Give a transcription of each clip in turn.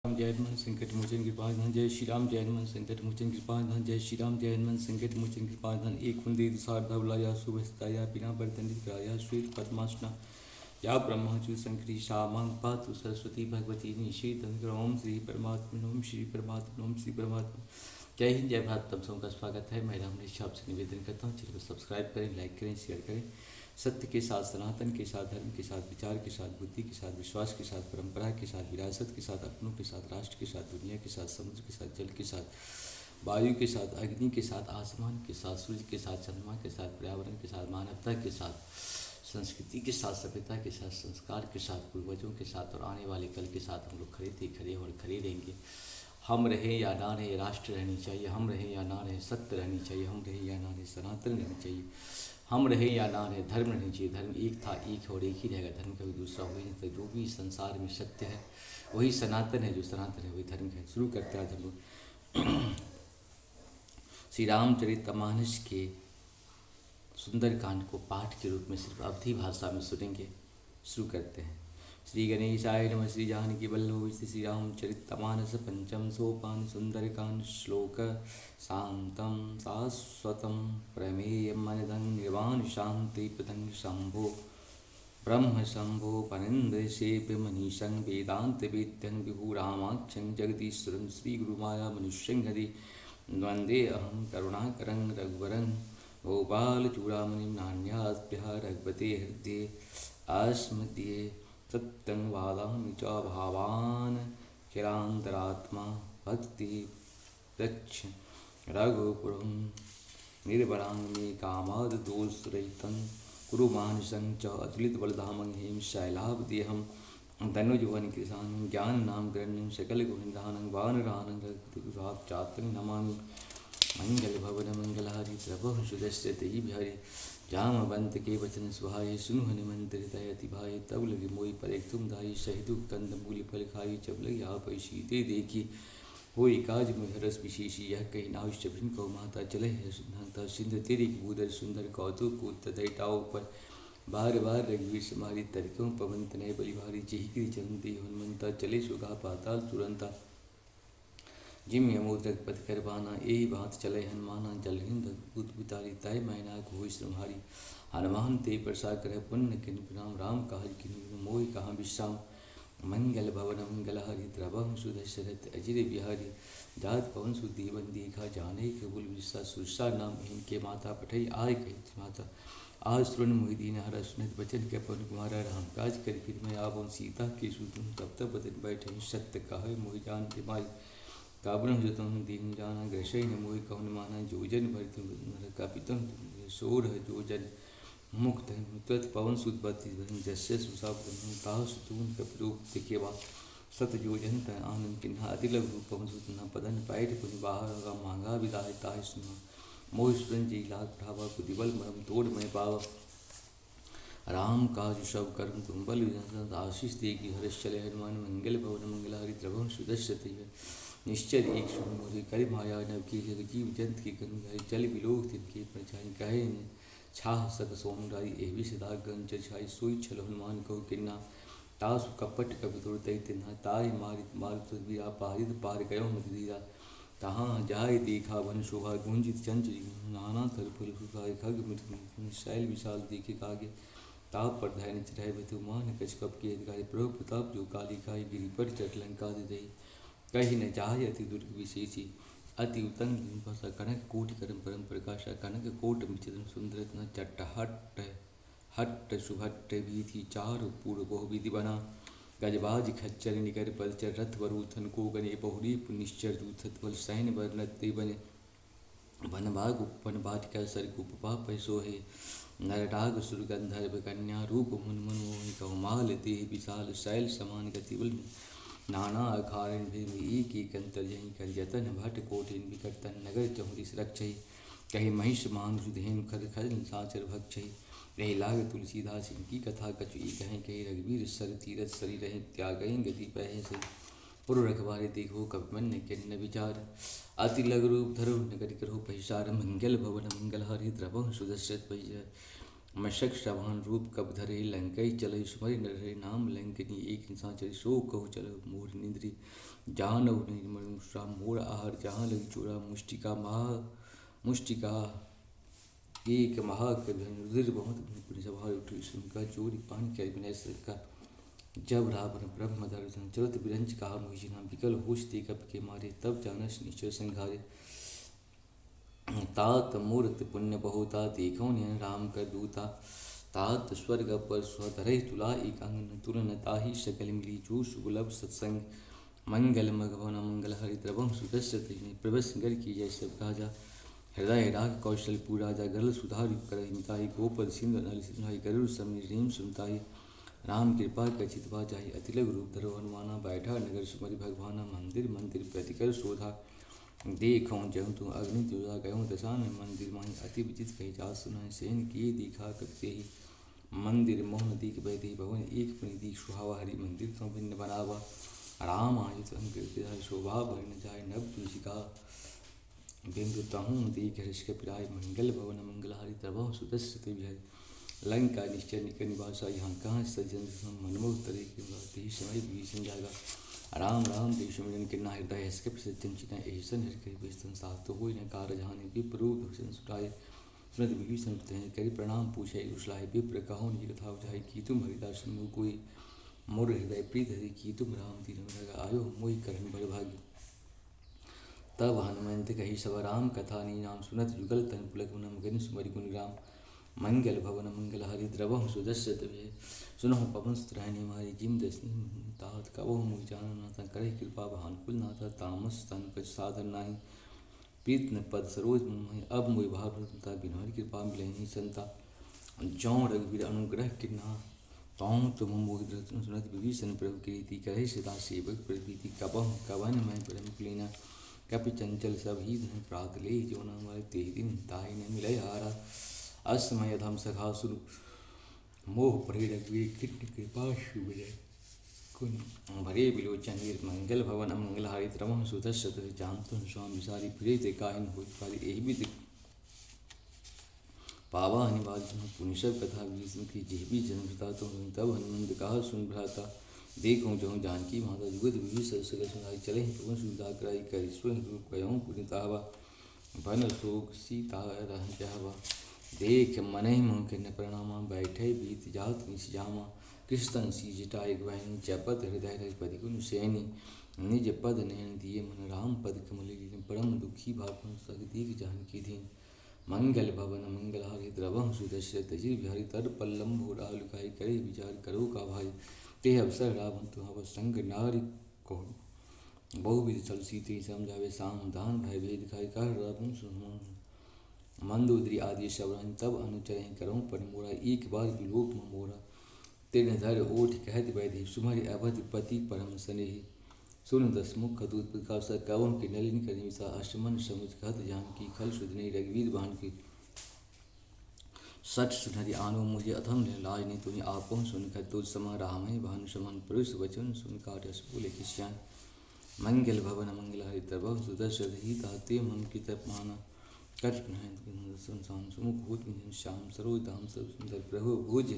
राम जय हनुमान संकट मोचन कृपाधन जय श्री राम जय हनुमान संकट मोचन कृपाधन जय श्री राम जय हनुमान संकट मोचन कृपाधन एक कुंदे दिशार धवलाया सुभस्ताया बिना बर्तन दिखाया श्वेत पद्मासना या ब्रह्मचु संकरी शामांग पातु सरस्वती भगवती निषेधन ओम श्री परमात्मा ओम श्री परमात्मा ओम श्री परमात्मा। जय हिंद जय भारत। तब सबका स्वागत है। मैं रामनेश आपसे निवेदन करता हूँ, चैनल को सब्सक्राइब करें, लाइक करें, शेयर करें। सत्य के साथ, सनातन के साथ, धर्म के साथ, विचार के साथ, बुद्धि के साथ, विश्वास के साथ, परंपरा के साथ, विरासत के साथ, अपनों के साथ, राष्ट्र के साथ, दुनिया के साथ, समुद्र के साथ, जल के साथ, वायु के साथ, अग्नि के साथ, आसमान के साथ, सूर्य के साथ, चंद्रमा के साथ, पर्यावरण के साथ, मानवता के साथ, संस्कृति के साथ, सभ्यता के साथ, संस्कार के साथ, पूर्वजों के साथ और आने वाले कल के साथ हम लोग खड़े थे, खड़े और खड़े रहेंगे। हम रहें या ना रहें, राष्ट्र रहनी चाहिए। हम रहें या ना रहें, सत्य रहनी चाहिए। हम रहें या ना रहें, सनातन रहनी चाहिए। हम रहें या ना रहें, धर्म रहनी चाहिए। धर्म एक था, एक है और एक ही रहेगा। धर्म कभी दूसरा हो ही नहीं सकता। जो भी संसार में सत्य है वही सनातन है, जो सनातन है वही धर्म है। शुरू करते हैं आज हम लोग श्री रामचरितमानस के सुंदर कांड को पाठ के रूप में सिर्फ अवधी भाषा में सुनेंगे। शुरू करते हैं। श्री गणेशाय नमः। श्री जानकी वल्लभ श्री रामचरितमानस पंचम सोपान सुंदरकांड श्लोक शांतम शाश्वतम प्रमेयम अनदं निर्वाण शांति पतंग शंभो ब्रह्म शंभो पनिंद्र सेव्य मनीषं वेदांत वेद्यं विभुरामाख्यं जगदीश्वरं श्री गुरुमाया मनुष्यं हरि वंदे अहं करुणाकरं रघुवरं गोपालचूड़ामणिं नान्यास्भ्यः रघुपते हृदये अस्मदीये सत्यं वादामि च भावान् खिलान्तरात्मा भक्ति रक्ष रघुपुरं निर्बलां मे कामाद दोषरहितं कुरु मानसं च अतुलितबलधामं हेम शैलावदेहं धनुजुवन कृशानं ज्ञाननाम गरण्यं सकलगुणनिधानं वानरानं रघुपतिगुरुचातं नमामि। मंगलभवन मंगलहारी प्रभु सुदस्य तेहि बिहारी जामवंत के वचन सुहाये सुनु हनुमंत हृदय अति भाई तब लगे मोई पर एक तुम दाई शहीदु कंद मूल फल खाई जब लगे आप सीते देखी होई काज मुहरस विशेषी यह कहीं नाविश्य भिन्न कौ माता चले है सुनता सिंध तेरी भूदर सुंदर कौतुक तदैटाओ पर बार बार रघुवीर समारी तर्कों पवन तनय बलि भारी जेहि चरण दे हनुमंता चले सुगा पाताल तुरंता जिम यमोदक पथ करवाना यही बात चले हनुमाना जल हिंद भूत बितारी तय मैना घोष श्रृंहारी हनुमान ते प्रसा कर पुण्य किन प्रणाम राम काज किन मोहि कहाँ विश्राम मंगल भवन मंगल हरि द्रवम सुदशरथ अजिर बिहारी जात पवन सुदीवन देखा जाने कबुल विश्वा सुरसा नाम इनके माता पठई आय कही माता आज सुरन मोहिदीन हरा सुनत बचन के पवन कुमारा राम काज कर फिर मैं आवं सीता के सुतुम तब तब बदन बैठे सत्य कहे मोहि जान के माई काबरम जतम दीन जाना ग्रसय न मोहि कवन माना जोजन भरत कपितम सोर जोजन मुक्त तत् पवन सुदबति जस्य सुसापन ताह सुतून कपिरूप दिखेवा सत जोजन त आनंद किन्हा अतिलघु रूप पवन सुतना पदन पैठ पुनि बाहर मांगा विदाय ताहि सुना मोहि सुरन जी लाग ढावा कुदिबल मरम तोड़ मैं पावा राम काज सब कर्म तुम बल आशीष देगी हर्ष चले हनुमान मंगल भवन मंगल हरि द्रवम सुदश्यते निश्चय एक सुन मोहि कर माया नव की जीव जंत की गंगाई जल विलोक तिनके परछाई कहे ने छाह सक सोमराई एवि सदा गंज छाई सोई छल हनुमान कहो किन्ना तासु कपट कवि तोड़ तई तिन्हा ताहि मारित मारुत वीरा पारित पार गयो मधुधीरा तहाँ जाय देखा वन शोभा गुंजित चंच नाना थल फुल सुखाय खग मृत शैल विशाल देखे कागे ताप पर धैर्य चढ़ाए बधु मान कछ कप के गाय प्रभु प्रताप जो काली खाई गिरी पर चट लंका दे दई कही न चाहे अति दुर्ग विशेषी अति उत्तंग भाषा कनक कोटि करम परम प्रकाशा कनक कोट मिचितम सुंदरत्न चट्ट हट्ट हट्ट सुभट्ट वीथि चार पूर्व बहु विधि बना गजबाज खच्चर निकर पदचर रथ वरूथन को गने बहुरी पुनिश्चर दूथत बल सैन वर्णते बने वन बाग उपन बाटिका सर कुपा पैसो है नरटाग सुरगंधर्व कन्या रूप मुन मनमोहि कौमाल देह विशाल शैल समान गतिबल नाना अखारण भीम एक एक अंतर यहीं कर जतन भट कोटिन विकर्तन नगर चहुरी रक्षई कहीं महिष मान रुधेन खर खर साचर भक्षई रही लाग तुलसीदास इनकी कथा कचुई कहें कहीं रघुवीर सर तीरथ सरी रहे त्यागें गति पहे से पुर रखवारे देखो कपमन किन्न विचार अति लग रूप धरो नगर करो पहिसार मंगल भवन मंगल हरि द्रव सुदशरथ मशक श्रभान रूप कब धरे लंकई चले सुमरि नरहरि नाम लंकनी एक इंसान चले सो कहु चलो मोर निंद्री जहाँ नव निर्मनुष्रा मोर आहार जहाँ लगी चोरा मुष्टिका एक महाकविर बहुत पुण्य सभा उठी सुनका चोरी पानी क्या विनय का जब रावण ब्रह्म दर्शन चलत विरंज कहा मोहिना विकल होश ते कप के मारे तब जानस निश्चय संघारे तात मूर्त पुण्य बहुता देखो नयन राम कर दूता तात स्वर्ग पर स्वधरय तुला एक अंग तुरन ताहि सकल मिली जो सुगुलभ सत्संग मंगल मघवन मंगल हरिद्रवम सुदस्य प्रभस गर की जय सब राजा हृदय राग कौशल पूरा जा गरल सुधार कर मिताई गोपद सिंधु नल सिंहाई गरुड़ समीर रेम सुनताई राम कृपा कचित बा जाहि अतिलग रूप धरो हनुमाना बैठा नगर सुमरि भगवाना मंदिर मंदिर प्रतिकर शोधा देखो जहूँ तू अग्नि तुझा गयों दशान मंदिर माही अति विचित कही जा सुना सेन किए दिखा करते ही मंदिर मोहन दीख बैदे भवन एक पुनि दीख सुहावा हरि मंदिर तो भिन्न बनावा राम आयुत अंकृत शोभा भरन जाय नव तुलसी का बिंदु तहूँ देख हर्ष कपिराय मंगल भवन मंगल हरि तब सुदस्य विहर लंका निश्चय निक निवासा यहाँ कहाँ सज्जन मनमोह तरीके समय भीषण जाएगा राम राम देश मिलन किन्ना हृदय हस्कप सज्जन चिना ऐसन हर बेस्तन सात तो हो न कार जहान विप्र भूषण सुटाए सुनत विभीषण करी प्रणाम पूछे उछलाए विप्र कहो निज कथा उठाई की तुम हरिदास मुँह कोई मोर हृदय प्रीत हरि की तुम राम तीन आयो मोहि करण बड़ भागी तब हनुमंत कही सब राम कथा नी नाम सुनत जुगल तन पुलक नम गन सुमरि गुण राम मंगल भवन मंगल हरि द्रवह सुदस्य तवे सुनहु पवन सुत्रायणी मारी जिम दसनी तात कवह मुख जाना नाथा करे कृपा भानुकुल नाथा तामस तन कछ साधन नाही प्रीत न पद सरोज मुहि अब मोहि भावता बिनहरि कृपा मिलहि संता जौ रघुवीर अनुग्रह किन्हा तौं तुम मोहि सुनत विभीषण प्रभु कीर्ति करे सदा सेवक प्रभृति कबह कवन मैं परम कुलीना कपि चंचल सब ही धन प्रात ले जो न हमारे ते दिन ताई न मिलय हारा असमय धम सखा सुर मोह प्रेरक वीर कृष्ण कृपा शुभजय कुन भरे विलोचन वीर मंगल भवन अमंगल हरित रमह सुदर्शत जानतु स्वामी विसारी फिरे ते काहिन हो पारी एहि भी पावा अनिवार्य पुनिषद कथा विष्णु की जेबी जन्म पिता तो तब हनुमंत कहा सुन भ्राता देखो जो जानकी माता जुगत विभीषण सगल सुनाई चले पवन सुविधा कराई कर स्वयं रूप कयऊँ पुनितावा भन शोक सीता रह जावा देख मन ही मोह के न प्रणामा बैठे बीत जात निश जामा कृष्ण सी जटाई गवाहिनी जपत हृदय रघुपति कुन सैनी निज पद नयन दिए मन राम पद कमल परम दुखी भाव सग दीख जानकी धीन मंगल भवन मंगल हरि द्रवह सुदस्य तजिर बिहारी तर पल्लम भोरा लुकाई करे विचार करो का भाई ते अवसर रावण तुहाव संग नारी को बहुविध चल सीते समझावे साम दान भय भेद खाई कर रावण सुन मंदोदरी आदि शबरन तब अनुचर करऊँ पर मोरा एक बार विलोक मोरा तेन धर ओठ कहत वैधि सुमरि अवध पति परम स्नेही सुन दस मुख दूत प्रकाश कवम के नलिन कनिसा अशमन समुच कहत जानकी खल सुधनी रघुवीर बाण की सच सुनहरी आनो मुझे अथम लाज ने तुम्हें आपो सुनकर तुझ समा राम भानु समान पुरुष वचन सुन काटस बोले किश्यान मंगल भवन मंगल हरि तब सुदर्शन ही ताते मन की तपमाना कट सुनसान सुमुख भूत श्याम सरोज धाम सब सुंदर प्रभु भुज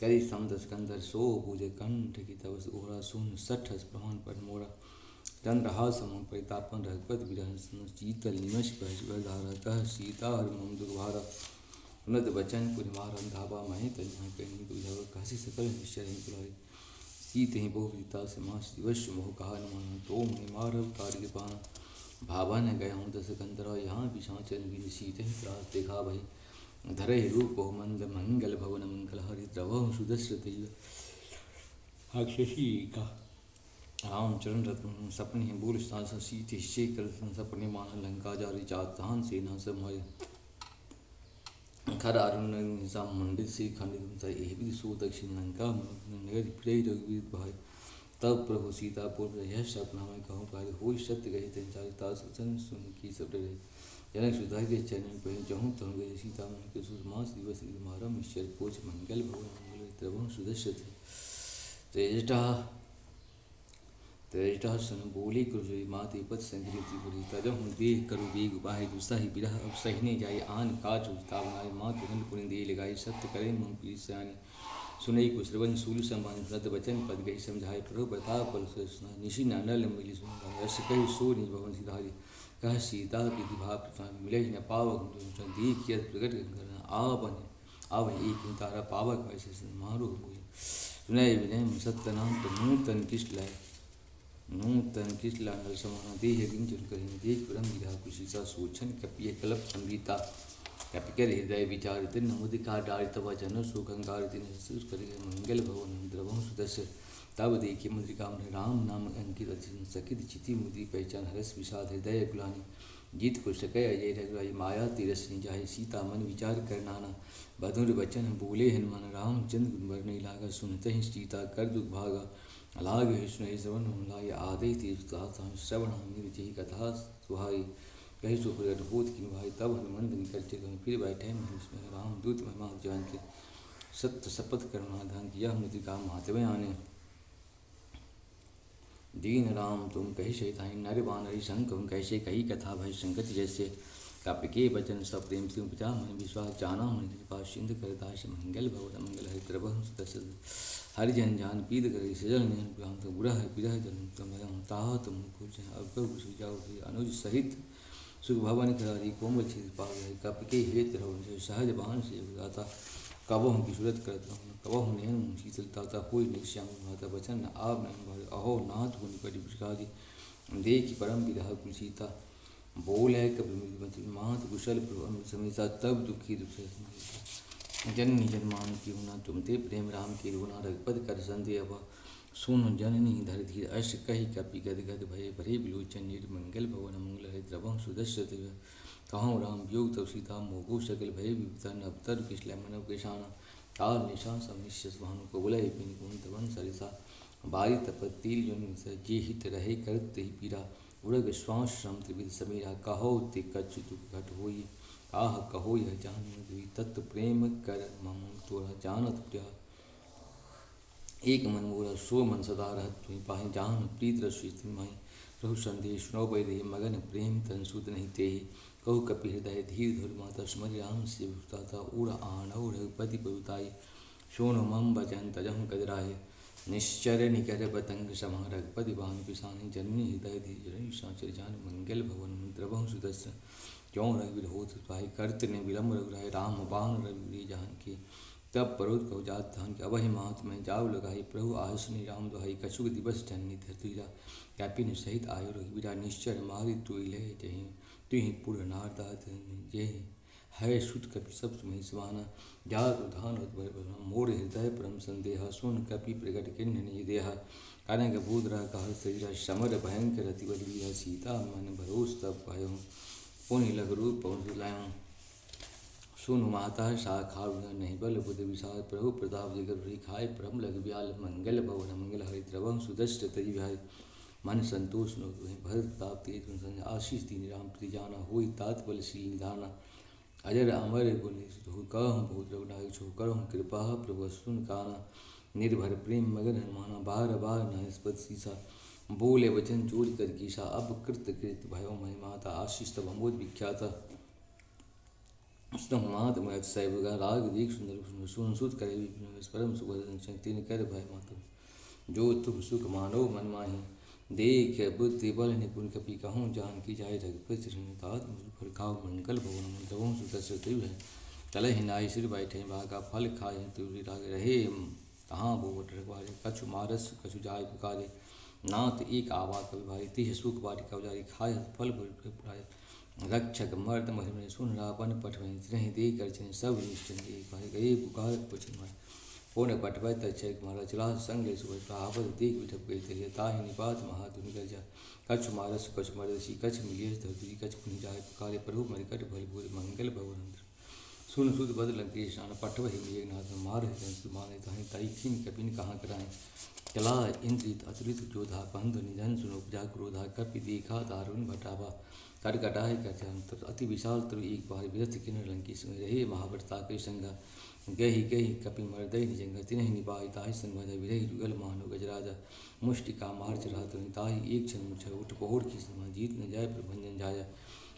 करी समदस कंदर सो भुज कंठ की तवस ओरा सुन सठस प्रमाण पर मोरा चंद्रहास सम परितापन रघुपत विरह शीतल निमश धारा कह सीता हर मम दुर्भारा उन्नत बचन पुनिमारन धाबा मही तन्हा कहीं तुझा काशी सकल निश्चय तुलारी सीत ही बहु विदिता से मास दिवश मोह कहा न माना तो मैं मारव कार्य पाना भावा न गया हूँ दस कंदरा यहाँ विषाचन बिन सीत ही त्रास देखा भाई धरे रूप मंद मंगल भवन मंगल हरि द्रव सुदस्रत शशि का रामचरण रत्न सपने बोल सास सीते शेखर सपने मान लंका जारी चातान सेना समाये खर अरुण मंडित से खंडित एवं सो दक्षिण लंका नगर प्रिय रघुवीर भाई तब प्रभु सीता पूर्व यह सपना में कहूँ कार्य हो सत्य गए तेन चारिता सुचन सुन की सब रहे जनक सुधा के चरण पे जहूँ तहु गए सीता मन के सुमास दिवस मारा मिश्चर पोच मंगल भवन मंगल द्रवम सुदस्य थे तेजटा सन बोले कुरजोई माते पद संग्रति बुरी तजहु देह करु वेग बाहि दुसाहि बिरह अब सहिने जाय आन काज तावनाय माँ तुरंत पुरिन दे लगाई सत्य करे मुँह पी सयानी सुनई कुश्रवन सूल समान व्रत वचन पद गई समझाए प्रभु बता पल सुना निशि नानल मिली सुना यश कही सो निज भवन सिधारी कह सीता विधि भाव प्रथान मिले न पावक देख यद प्रकट करना आवन आव एक ही तारा पावक वैसे मारो हुए सुनय विनय सत्य नाम तो नूतन किस लाय नूतन किस लांगल समाना देह गिंजन करें देख ब्रह्म विधा कुशीसा सोचन कपिय कल्प संगीता कपिकर हृदय विचारित नमुदिका डारित वचन सुगंगारित करे मंगल भवन द्रवं सुदस्य तब देखिए मुद्रिका राम नाम अंकित सकित चिति मुद्री पहचान हरस विषाद हृदय गुलानी जीत को सकय अजय रघुराई माया तिरसनी जाहे सीता मन विचार कर नाना बधुर वचन बोले हनुमान रामचंद्र गुणवर नहीं लागा सुनते ही सीता कर दुख भागा अलाग विष्णु श्रवण लाय आदि तीर्था श्रवण निरुचि कथा सुहाई कही सो प्रगट होत कि भाई तब हनुमंत निकट फिर बैठे में राम दूत महिमा जान के सत्य शपथ करुणाधान किया मुद्रिका महात्म्य आने दीन राम तुम कही शैताई नर बानरी शंकर कैसे कही कथा भय संगत जैसे कपि के वचन सब प्रेम से उपजा मन विश्वास जाना मन कृपा सिंध करदाश मंगल भवन मंगल हरि प्रभ हरि जन जान पीद कर सजल नयन तो बुरा है विरह जन तुम ताह तुम कुछ अब जाओ अनुज सहित सुख भवन करारी कोमल छिद पावे कपि के हेत रहो सहज बान से उदाता कबहु की सूरत करता हूँ कबहु नयन शीतलता कोई निश्याम भाता वचन आप नहीं अहो नाथ हो निकट पुष्कारी देख परम विधा कुशीता बोल है कभी मात कुशल समीता तब दुखी दुख जननी जन्मान की होना तुमते प्रेम राम के रोना रघुपद कर संदेह सुन जननी धर धीर अश कही कपि गद गद भय भरे विलोचन निर्मंगल भवन मंगल हरि द्रवं सुदस्य कहूँ राम योग तब सीता मोगो सकल भय विपता नवतर किसलय मनव किसाना काल निशान समिष्य भानु को बुलय पिन कुंत वन सरिसा बारी तपत तिल जन जे हित रहे करत ही पीरा उड़ग श्वास श्रम त्रिविध समीरा कहो ते कच्छ दुख घट होई आह कहो यह जान दुई तत्व प्रेम कर मम तोरा जानत प्रिया एक मन मोरा सो मन सदा रहत तुई पाहि जान प्रीत रश्वि माई प्रभु संदेश नौ वैदे मगन प्रेम तन सुत नहीं ते कहु कपि हृदय धीर धुर माता स्मर राम से भुताता उड़ आणव रघुपति पविताई सोन मम वचन तजहु कदराय निश्चर निकर पतंग समा रघुपति बान पिसानी जननी हृदय धीर सांचर जान मंगल भवन द्रवहु सुदस्य क्यों रघुवीर होत पाहि कर्त ने विलम्ब रघुराय राम बाण रघुवीर जान की तब परोत कहो जात धान के अवहि मात में जाव लगाई प्रभु आसुनि राम दुहाई कछुक दिवस जननी धरतीरा कैपि ने सहित आयो रघुवीरा निश्चर मारि तुई ले जही तुहि पुर नारदात जे है सुत कपि सब तुम्हें सवाना जात उधान मोर हृदय परम संदेह सुन कपि प्रगट किन्न निदेह कारण भूत रह कह शरीर समर भयंकर अति बलवीर सीता मन भरोस तब भयो पुण्य लघ रूप पहुँच लाऊं सुन माता शाखा नहीं बल बुध विशाल प्रभु प्रताप जगर खाए परम लघ ब्याल मंगल भवन मंगल हरि द्रवं सुदष्ट तजी विहाय मन संतोष नो तुम्हें भरत प्रताप तेज आशीष दीन राम प्रिय जाना होई तात बलशील निधाना अजर अमर गुण कहूँ बहुत रघुनाय छो करहूँ कृपा प्रभु सुन काना निर्भर प्रेम मगन हनुमाना बार बार नहस्पत सीसा बोले वचन जोड़ कर कीसा अब कृत कृत भयो मय माता आशीष तब अमोद विख्याता मात मत सैवगा राग दीक सुंदर सुन सुत करे परम सुख तीन कर भय माता जो तुम सुख मानो मन माही देख बुद्धि बल निपुण कपि कहूँ जान की जाय रघुपति फलखाव मंगल भवन द्रवं सुदस्य है चल हिनाई सिर बैठे भागा फल खाए तुरी राग रहे तहाँ बोट रखवारे कछु मारस कछु जाय पुकारे नाथ एक आवा कवि भारी तिह सुख बारी कवजारी खाए फल पुराय रक्षक मर्द महिम सुन रावण पठवनि तिरहि दे कर सब निश्चय गए पुकार पुछन मार पुन पटवै तय मारा चला संग ले सुबह प्रावत देख बिठप गई तरिया ताहि निपात महाधुनि गर्जा कछ मारस कछ मरदसी कछ मिलियस धरती कछ पुनि जाय पुकारे प्रभु मरिकट भल भूल मंगल भवन सुन सुद बद लंकेश आन पटव ही मेघनाथ मार माने ताहि तैखिन कपिन कहाँ कराएं चला इंद्रित अतुलित जोधा पंध निधन सुनो उपजा क्रोधा कपि देखा दारुण भटावा कटकटाए कर अति विशाल तरु एक बार विरथ किन्नर लंकेश में रहे महावरता के संगा गहि गहि कपि मर्दय निजंग तिनहि निबाहि ताहि संबध विरहि जुगल मानो गजराजा मुष्टिका मार चढ़ा तुनि ताहि एक क्षण मुछ उठ पहोड़ की समा जीत न जाय प्रभंजन जाया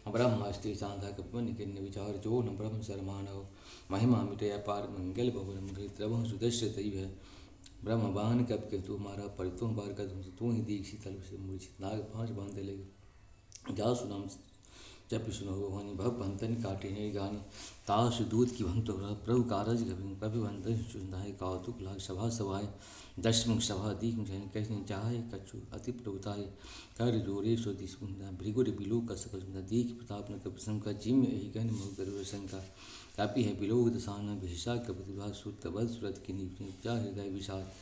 ब्रह्मास्त्रि चांदा कपन किन्न विचार जो न ब्रह्म सरमानव महिमा मिटया पार मंगल भवन द्रवह सुदश्य तैव ब्रह्म बान कब के तू मारा पर तुम बार का तू ही दीक्षित तल से मूर्छित नाग पांच बांधे लगे जा सुनाम जब सुनो भवानी भव बंधन काटे ने गानी ताश दूत की भंत प्रभु कारज कभी बंधन चुंदाए कौतुक लाग सभा सभाए दशमुख सभा दीख मुझे कहने चाहे कछु अति प्रभुताए कर जोरे सो दिशुंदा भृगुर बिलो का सकल दीख प्रताप न कपसम का जिम यही गण मुगर शंका कापी है बिलोक दसाना भिषा कपिवा सुत बल सुरत की निपजा हृदय विषाद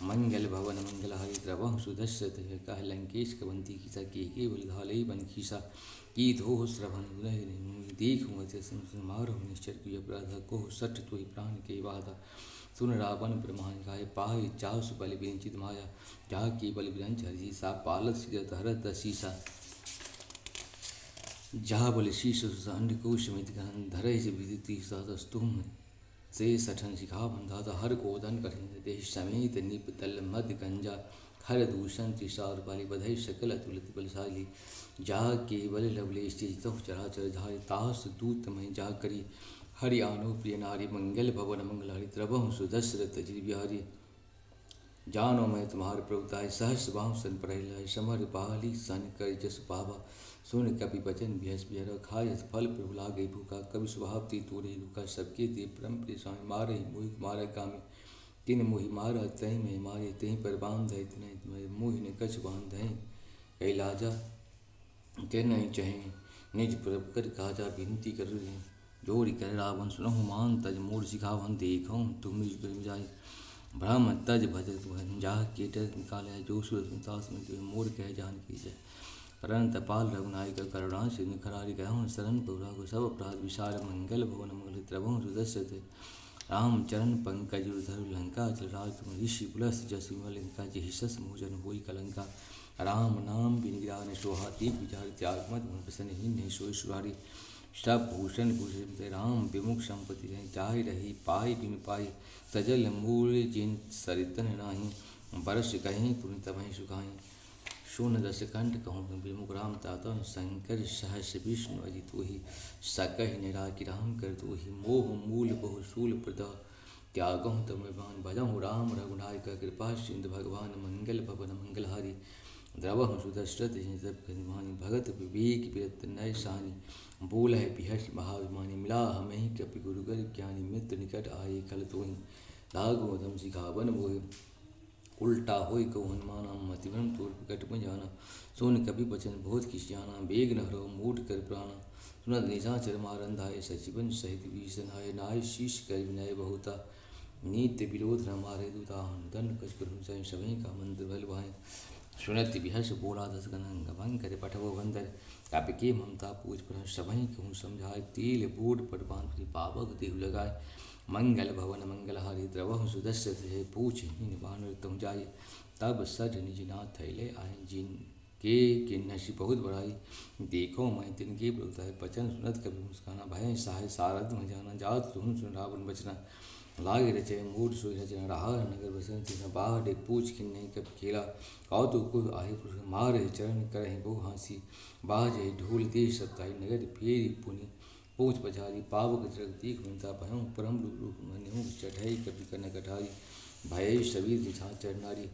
मंगल भवन मंगल हरि द्रवह सुदश्यत है कह लंकेश कवंती खीसा के बलधालय बन खीसा की धो श्रवण देख मारो निश्चर की अपराध को सट तो ही प्राण के बाधा सुन रावण ब्रह्मांड गाय पाहि चाह बल विरंचित माया जा की बल विरंच हरि सा पालत हरत दशीसा जा बल शीश अंडकोश मित धर विदिति सतस्तुम से सठन शिखा बंधा हर कोदन कठिन देश समेत निप तल मध्य गंजा हर दूषण त्रिशार बाली बधई सकल अतुलित बलशाली जा केवल लवलेश तो चराचर धाय तास दूत मय जा करी हरि आनो प्रिय नारी मंगल भवन मंगल हरि द्रवह सुदशरथ जी बिहारी जानो मैं तुम्हार प्रभुताय सहस बाँ सन प्रहलाय समर पाली सन कर जस पावा सुन कपि बचन बिहस बिहर खाय फल प्रभु लागे भूखा कवि स्वभाव ती तोरे रुका सबके दे परम प्रिय स्वामी मारे मोहि मारे कामी तिन मोहि मारा तही में मारे तही पर बांध है तिन मोहि ने कछ बांध है कैलाजा ते नहीं चहे निज प्रभ कर काजा विनती कर जोड़ी कर रावण सुनहु मान तज मोर सिखावन देखो तुम निज प्रेम जाय ब्रह्म तज भजत जा केट निकाले जो सुरतास में मोर कह जान की जय परन तपाल रघुनायक करुणा सिंह खरारी कहूँ शरण पौरा को सब अपराध विशाल मंगल भवन मंगल द्रवों सुदस्य थे राम चरण पंकज उधर लंका चल राज तुम ऋषि पुलस जसु लंका जिहिषस मोजन होई कलंका राम नाम बिन सोहा दीप विचार त्याग मत मन प्रसन्न सोई सुरारी सब भूषण भूषण राम विमुख संपत्ति चाहे रही पाई बिन पाई सजल मूल जिन सरितन नाही बरस कहीं पुण्य तबहि सुखाई शून्य दस कंठ कहूँ विमुख राम ताता शंकर सहस विष्णु अजित वही सकह निराकि राम कर तो ही मोह मूल बहु शूल प्रदा त्यागों तमवान भजहु राम रघुनायक कृपा सिंधु भगवान मंगल भवन मंगलहारी द्रवह सुदशरथ भानी भगत विवेक विरत नय सानी बोल है बिहट महाभिमानी मिला हमें ही कपि गुरुगर ज्ञानी मित्र निकट आए कल तो ही लागो दम सिखावन मोहि उल्टा होई कौ हनुमान मतिवन तोर प्रकट में जाना सोन कभी बचन बहुत किस जाना बेग न हरो मूड कर प्राणा सुनत निशाचर मारंधाय सचिवन सहित भीषण आय नाय शीश कर विनय बहुता नित्य विरोध न मारे दूता दंड कच कर सभी का मंत्र बल भाई सुनत बिहस बोला दस गण भंग करे पठवो बंदर कापि के ममता पूछ पर सभी कहूँ समझाए तेल बूढ़ पर बांध पावक देव लगाए मंगल भवन मंगल हरि द्रवह सुदस्य थे पूछ हीन बानर तुम जाए तब सज निज नाथ थैले आए जिन के किन्नसी बहुत बड़ाई देखो मैं तिनके बोलता है बचन सुनत कभी मुस्काना भय सहाय सारद में जाना जात सुन रावण बचना लागे रचे मूड सोई रचना रहा नगर बसंत बाहर पूछ किन नहीं कब खेला कौतुक आहे पुरुष मार चरण करहि बहु हाँसी बाज ढोल देश सत्ताई नगर फेरी पुनि पूछ पछारी पावक जग दीख मनता पहूँ परम रूप मनु चढ़ई कभी कन कठारी भय शबीर दिशा चरनारी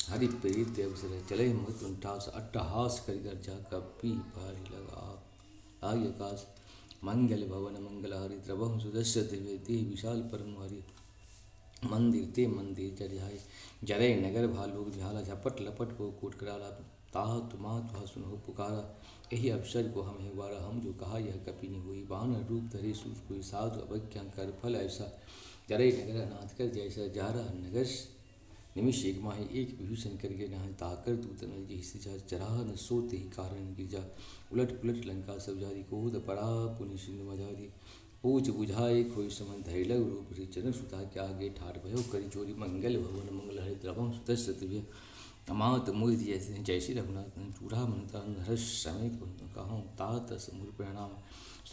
हरि प्रेरित अवसर चले मत उठास अट्टहास कर गर्जा कपि भारी लगा आय आकाश मंगल भवन मंगल हरि द्रवह सुदस्य दिव्य देह विशाल परम हरि मंदिर ते मंदिर चढ़ाए जरे नगर भालू झाला झपट लपट को कोट कराला ताह तुमा तुहा सुनो पुकारा यही अवसर को हम हिवारा हम जो कहा यह कपि नहीं हुई वानर रूप धरे सूझ कोई साधु अवज्ञा कर फल ऐसा जरे नगर अनाथ कर जैसा जारा नगर निमिष एक माही एक विभूषण करके नहा ताकर दूतन जैसे चराह न सोते ही कारण गिरजा उलट पुलट लंका सब जारी कोद पड़ा पुनि सिंधु मझारी पूछ बुझाए खोई समन धैलग रूप चरण सुता के आगे ठाठ भयो करी चोरी मंगल भवन मंगल हरि द्रवम सुतस्य अमात मोहि जैसे जैसे रघुनाथ चूड़ा मनता हर्ष समेत कहूँ तात समूर प्रणाम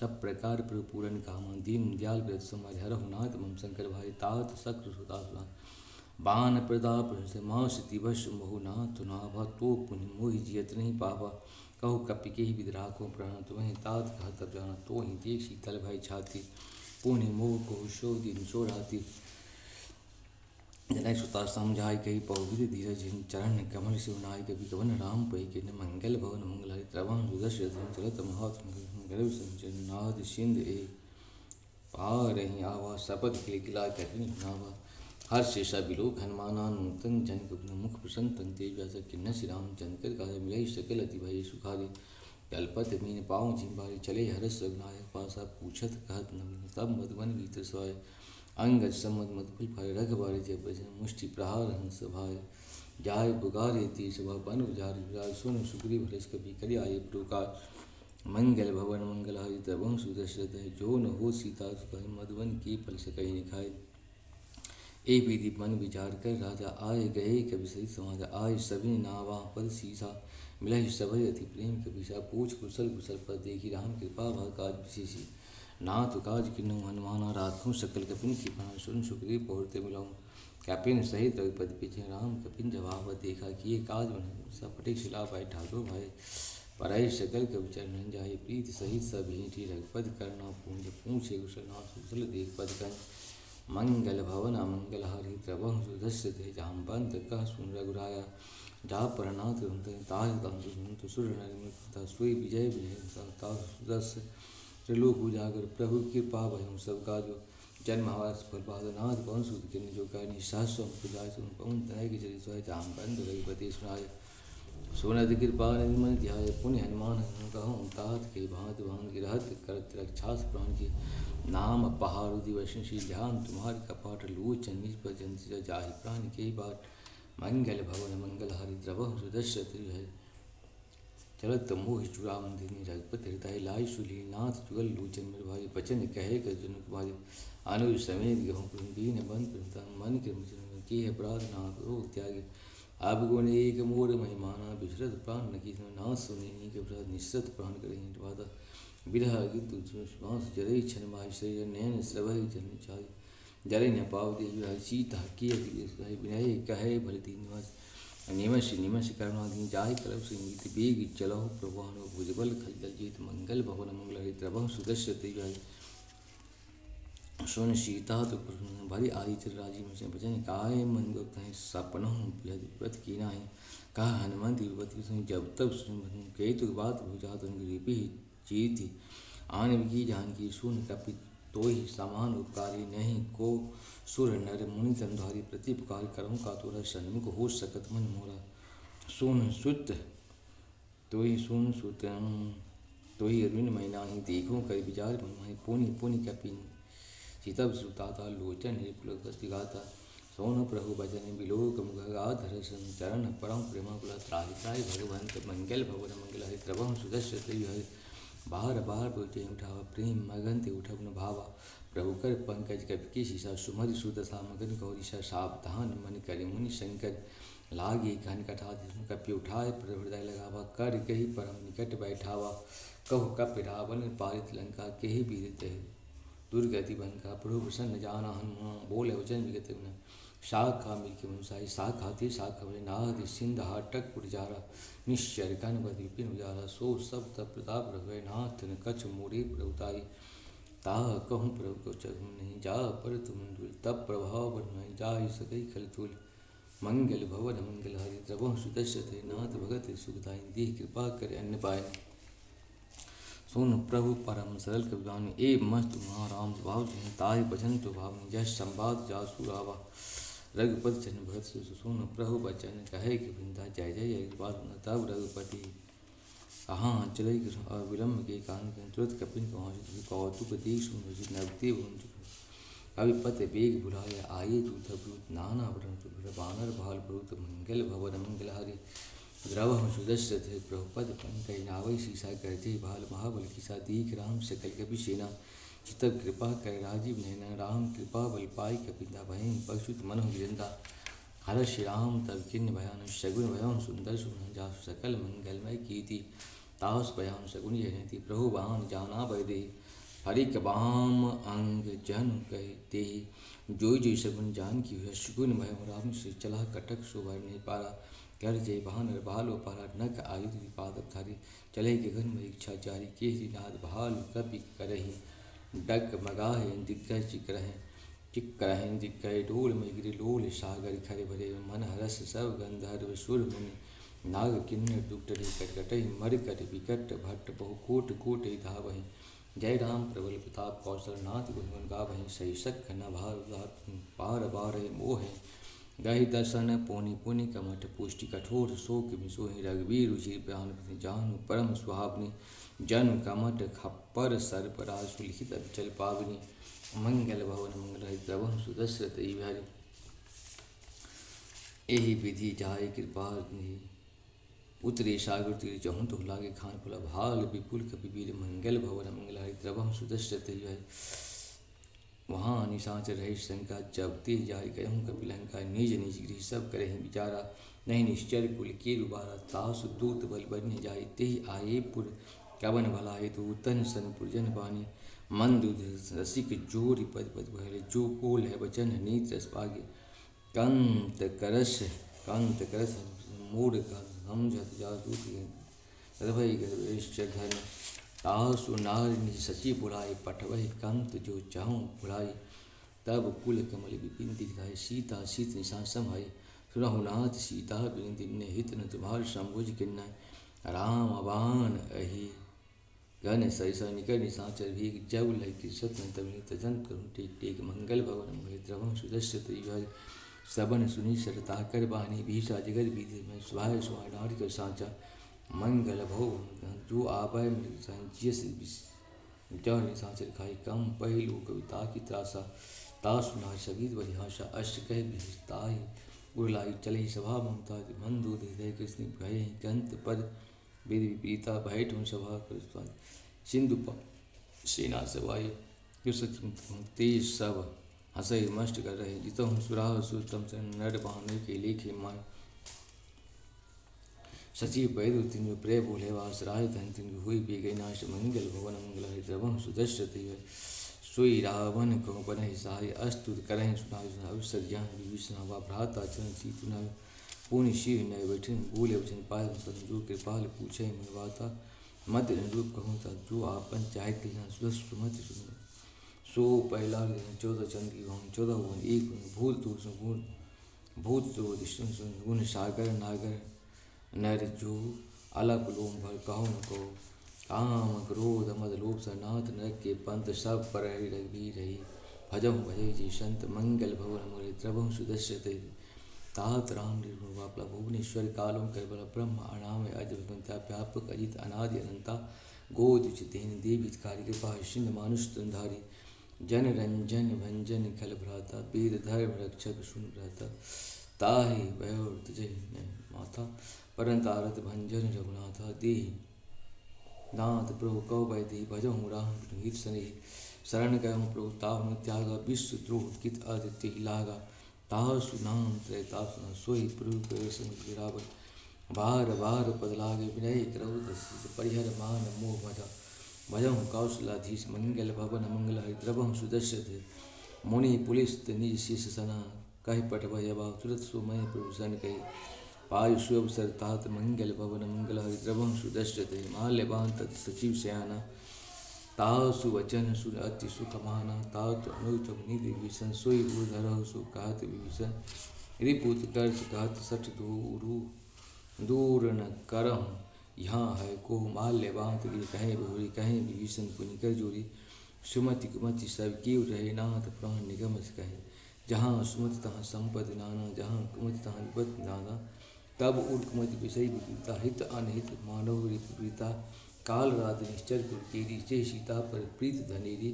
सब प्रकार प्रपूरन काम दीन दयाल व्रत समाज हरहुनाथ मम शंकर भाई तात शक्र सुता बान प्रताप से मास दिवस मोहुनाथ नाभा तो पुण्य मोहि जियत नहीं पावा कहो कपि के ही विद्राको प्राण तो वहीं तात कह तब जाना तो ही देख शीतल भाई छाती पुण्य मोह को शो दिन सो राती जनक सुता समझाई कही पौविद धीरज चरण कमल शिव नाय कवि कवन राम पै के मंगल भवन मंगल हरि त्रवण सुदर्शन चलत महात्मनाद सिंध एक पार रही आवा शपथ के किला कठिन नावा हर शेषा बिलोक हनुमानान नूतन जनक मुख प्रसन्न तन तेज व्यास किन्न श्री राम चंद्र का मिलई सकल अति भय सुखारी तलपत मीन पाँव जिम्बारी चले हरस रघुनायक पासा पूछत कहत नवीन तब मधुबन गीत स्वाय अंगद सम्मत मधुफुल भाई रघबारी जब बजन मुष्टि प्रहार हंस भाई जाय बुगारे तीस बन उजारी विराज सुन सुग्रीव हर्ष कपि करि आये प्रकार मंगल भवन मंगल हरि तबं सुदशरथ है जो न हो सीता सुख मधुबन की फल से कहीं निखाए ए विधि मन विचार कर राजा आए गए कवि सही समाज आए सभी नावा पद सीसा मिलहि सभय अति प्रेम कविसा पूछ कुशल कुशल पद देखी राम कृपा भा काज विशेषी नाथ काज किन्नु हनुमाना राखूं सकल कपिन की बना सुन सुग्रीव पौरते मिलाऊं कपिन सहित रघुपति पीछे राम कपिन जवाब देखा कि ये काज बने सब फटिक शिला भाई ठाकुर भाई पराई सकल कवि चरण जाए प्रीत सहित सब भेंटी रघुपति करना पूंज पूछे कुशल नाथ कुशल देख पद कर मंगल भवन अमंगल हरि त्रवं सुदस्य थे जाम बंद कह सुन रघुराया जा परनाथ ताज सुर नर सुई विजय विजय सुदस्य त्रिलोक उजागर प्रभु कृपा भयम सब का जो जन्म हवास फलपाद नाथ पवन सूद के जो करनी सहस्व पूजा सुन पवन तनय के चरि सोय जाम बंद रघुपति सुनाय सोनद कृपा निमन ध्याय पुण्य हनुमान कहूँ तात के भांत भांत गिरहत करत रक्षास प्राण के नाम पहाड़ दिवस श्री ध्यान तुम्हारे कपाट लोचन निज पर जंत जाहि प्राण के बाट मंगल भवन मंगल हरि द्रवह सुदस्य है चलत मोह चुरा मंदिनी रघुपति हृदय लाई सुली नाथ जुगल लोचन मेरे भाई बचन कहे कर जन कुमारी अनुज समेत गहूँ दीन बंद मन के की है अपराध ना करो त्याग आप गुण एक मोर महिमाना विश्रत प्राण न की नाथ सुने के अपराध निश्रत प्राण करें वादा विरह गीत जरई छन माही शरीर नैन श्रवही जन चाय जरे न पाव देवी सीता की विनय कहे भल दीन निवास निमश निमश करुणाधीन जाहि कलव संगीत बेग चलहो प्रभुनो भुजबल खलदल जीत मंगल भवन मंगल हरि त्रवं सुदस्य तेज सुन सीता तो भरी आदि चल राजी में भजन काय मन कहें सपनों व्रत की नाही कहा हनुमंत युवती सुन जब तब सुन कही तो बात भुजा तुमि जीती आन की जान की सुन कपि तो ही समान उपकारी नहीं को सुर नर मुनि तंधारी प्रतिपकार करूँ का तोरा सन्मुख हो सकत मन मोरा सुन सुत तो ही सुन सुत तो ही अरविंद मैना ही देखूँ कर विचार मनमाही पुनि पुनि कपि चितब सुताता लोचन निपुलगति गाता सोन प्रभु भजन बिलोक मुखगाधर चरण परम प्रेम कुल त्राहि त्राहि भगवंत मंगल भवन मंगल हरि त्रवं सुदस्य हरि बार बार बोलते उठावा प्रेम मगन ते उठब न भावा प्रभु कर पंकज कपि की शीशा सुमरि सुदशा मगन गौरीशा सावधान मन करे मुनि शंकर लागे घन कठा कपि उठाए प्रभु हृदय लगावा कर कही परम निकट बैठावा कहो कपि रावण पारित लंका के ही बीरते दुर्गति बंका प्रभु प्रसन्न जाना हनुमान बोले वचन विगत न शाखा मिलके मनुसाई शाखा थे शाखा भय नाद सिंध हाटक पुरजारा निश्चर कन बद विपिन उजारा सो सब तब प्रताप रघुवे नाथ न कछ मोरे प्रभुताई ताह कहूँ प्रभु को चहु नहीं जा पर तुम तब प्रभाव बढ़ जा सकई खल तुल मंगल भवन मंगल हरि त्रवं सुदस्य थे नाथ भगत सुखदाई देह कृपा करे अन्य पाए सुन प्रभु परम सरल कविगान ए मस्त महाराम भाव ताहि भजन तो भाव जय संवाद जासु रावा रघुपति चरण भगत सुन प्रभु बचन कहे कि बिंदा जय जय बात तब रघुपति कहाँ चले और विलम्ब के कान तुरंत कपिन कौतुक देख सुन नवते कविपत बेग बुलाया आये दूत ब्रूत नाना वरण बानर भाल ब्रूत मंगल भवन मंगल हरि द्रव सुदस्य थे प्रभुपद पंकज नावई शीशा करते भाल महाबल किसा दीख राम सकल कपि सेना चितब कृपा कर राजीव नैना राम कृपा बल पाई कपिता भय पशुत मन गिरंदा हर श्री राम तब किन्न भयान शगुन भयान सुंदर सुन जासु सकल मंगलमय कीति तास भयान शगुन जयति प्रभु बान जाना बदे हरिक बाम अंग जन कहते जोई जोई सगुन जान की हुआ शगुन भय राम से चला कटक शोभा नहीं पारा कर जय भान भालो पारा नख आयुध पादक धारी चले गगन में इच्छा जारी के नाद भाल कपि करही डग मगाहे दिग्गज चिकरहे दिग्गज डोल में गिरे लोल सागर खरे भरे मन हरस सब गंधर्व सुर मुनि नाग किन्नर दुकटरी कटकटई मर कट विकट भट्ट बहु कोट कोट धावहि जय राम प्रबल प्रताप कौशल नाथ गुणगुण गावहि सही सख न भार पार बार मोह गहि दर्शन पौनि पुनि कमठ पुष्टि कठोर शोक मिसोहि रघुवीर रुचि प्राण जानु परम सुहावनी जन कमठ खप्पर सर्पराज सुलिखित अचल पावनी मंगल भवन मंगल द्रवम सुदशरथ बिहारी एहि विधि जाय कृपा उतरे सागर तीर चहुँ तो लागे खान फुला भाल विपुल कपिवीर मंगल भवन मंगल द्रवम सुदशरथ बिहारी वहाँ निशाचर रहे शंका जब ते जारी कहूँ कपिलंका निज निज गृह सब करे विचारा नहीं निश्चर कुल के रुबारा तासु दूत बल बन जाय ते आये पुर कवन भला हे तो तन सन पुरजन बानी मंद रसिक जोरी पद पद बहले जो कोल है वचन नीत रस पागे कांत करस मूड का हम जत जादूत रभई गर्वेश धन तासु नार निज सची बुलाए पठवह कंत जो चाहूँ बुलाए तब कुल कमल विपिन दिखाए सीता सीत निशान समाये सुनहु नाथ सीता बिन दिन हित न तुम्हार सम्भुज किन्ना राम अबान अहि गण सरिसा निकर निशाचर भी जब लय कृषत न तब तजन करुण टेक टेक मंगल भवन मोहि द्रवम सुदश्य तय सबन सुनी सरता कर बानी भीषा जगत विधि में सुभाय सुहाय नारी कर सांचा मंगल भो जो आबय जियस जह निशाचर खाई कम पहलू कविता की त्रासा तासुना सगीत बलिहाशा अष्ट कह विताई उड़लाई चले सभा ममता मंदो हृदय कृष्ण भय कंत पद वेद विपरीता भय सभा कर सिंधु सेना सवाई तेज सब हंसई मस्ट कर रहे जितो हूँ सुराह सुतम से नर बहाने के लेखे माय सचिव पैदु तिन प्रे बोले वास राय धन तिन हुई भी गई नाश मंगल भवन मंगल द्रवम सुदश्रति सोई रावण को बन सहाय अस्तुत करह सुना अवसर ज्ञान विभीषण वा भ्राता चरण सीतुना पुण्य शिव नय बैठन बोले वचन पाय जो कृपाल पूछे मनवाता मध्य रूप कहूँ जो आपन चाहे तिना सुमत सुन सो पहला 14 चंद्र की भवन 14 भवन एक भूत भूत गुण सागर नागर नर जो अलग लोम भर कहो न कहो काम क्रोध मद लोभ सरनाथ नरक के पंथ सब पर रघुवी रही भजम भजय जी संत मंगल भवन मोरे द्रवम सुदश्य तात राम निर्गुण वापला भुवनेश्वर कालों करबल ब्रह्म अनाम अज भगवंता व्यापक अजित अनादि अनंता गोद चितेन देवी कार्य कृपा सिंध मानुष तुंधारी जन रंजन भंजन खल भ्राता वेद धर्म रक्षक सुन भ्राता ताहि वयोर तुझे माता परंतारत भंजन रघुनाथा देहि नाथ प्रभु कौ वैदेही भजहूँ राम हित सने शरण गहूँ प्रभु ताहु त्यागा विश्व द्रोह कित आदित्य लागा तासु नाम त्रैतासु सोई प्रभु गिरावत बार बार पद लागे विनय करौ परिहर मान मोह मजा भजहूँ कौशलाधीश मंगल भवन मंगल द्रवहूँ सुदश्य मुनि पुलिस निज शीश सना कह पट भय भाव तुरत सुमय प्रभु सन कही पायु सुअवसर तात मंगल भवन मंगल द्रवहूँ सुदश्य माल्यवान तत् सचिव सयाना तासु वचन सुन अति सुख माना तात अनुतम निधि विभीषण सोई धरहु सु कहत विभीषण रिपुत कर्ष कहत सठ दूर न करहूँ यहाँ है को माल्यवांत गिर कहें बहुरी कहें विभीषण पुनि कर जोरी सुमति कुमति सब कीव रहे नाथ प्राण निगम कहे जहाँ सुमति तहाँ संपद नाना जहाँ कुमति तहाँ विपत नाना तब उर कुमति विषय विपरीता हित अनहित मानव रिपुरीता काल रात निश्चर कुलकेरी चे सीता पर प्रीत धनेरी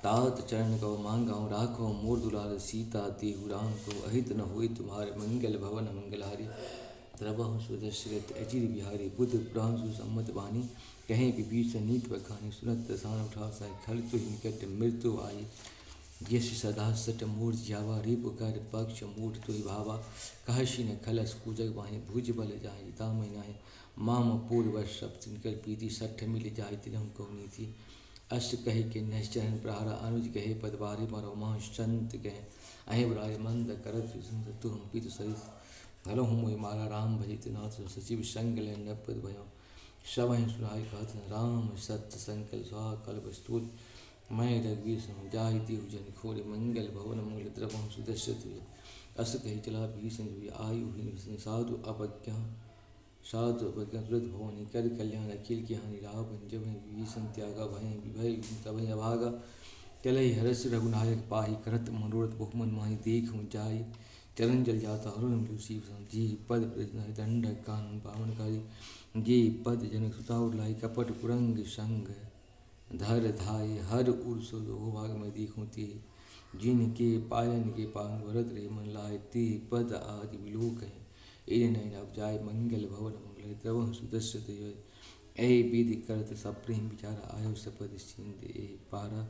तात चरण को मांगाऊँ राखो मोर दुलार सीता देहु राम को अहित न हुई तुम्हारे मंगल भवन मंगलहारी द्रवहूँ सुदशरथ अचिर बिहारी बुद्ध पुराण सुसम्मत वाणी कहें विभीषण नीत बखानी सुनत दसान उठा साय खल तो निकट मृत्यु आई यश सदा सट मूर जावा रिप कर पक्ष मूढ़ तुहि भावा कहशी न खलस कूजग बाहे भुज बल जाहि तामय नाहि माम पूर्व शब्द तिनकर पीति सठ मिल जाहि तिलहु कहनी थी अष्ट कहे के निश्चरण प्रहार अनुज कहे पदवारी मरो माँ संत कहे अहि राय मंद करत तु हम पितु सरिस घलो हम मोहि मारा राम भजित नाथ सचिव संग ले नपद भयो सब सुनाई कहत राम सत्य संकल सुहा कल वस्तुत मैं रघुवीर सम जाहि तिहु जन खोरे मंगल भवन मंगल द्रवम सुदर्शत अस कही चला भीषण आयु हिन साधु अपज्ञा साधु अपज्ञा तुरत भवनी कर कल्याण अखिल की हानि राव जब भीषण त्यागा भय विभय तब अभागा चलहि हरस रघुनायक पाहि करत मनोरथ बहुमन माहि देख हूँ जाय चरण जल जाता हरुण लूसी जी पद दंड कानून पावनकारी जी पद जनक सुताउर लाई कपट कुरंग संग धर धाय हर उर्सो भाग में देखूँ ते जिनके पायन के पांग भरत रे मन लाए ते पद आदि विलोक है ए नैन अब जाय मंगल भवन मंगल द्रव सुदर्शत ऐ विधि करत सब प्रेम विचार आयो सपद सिंध ए पारा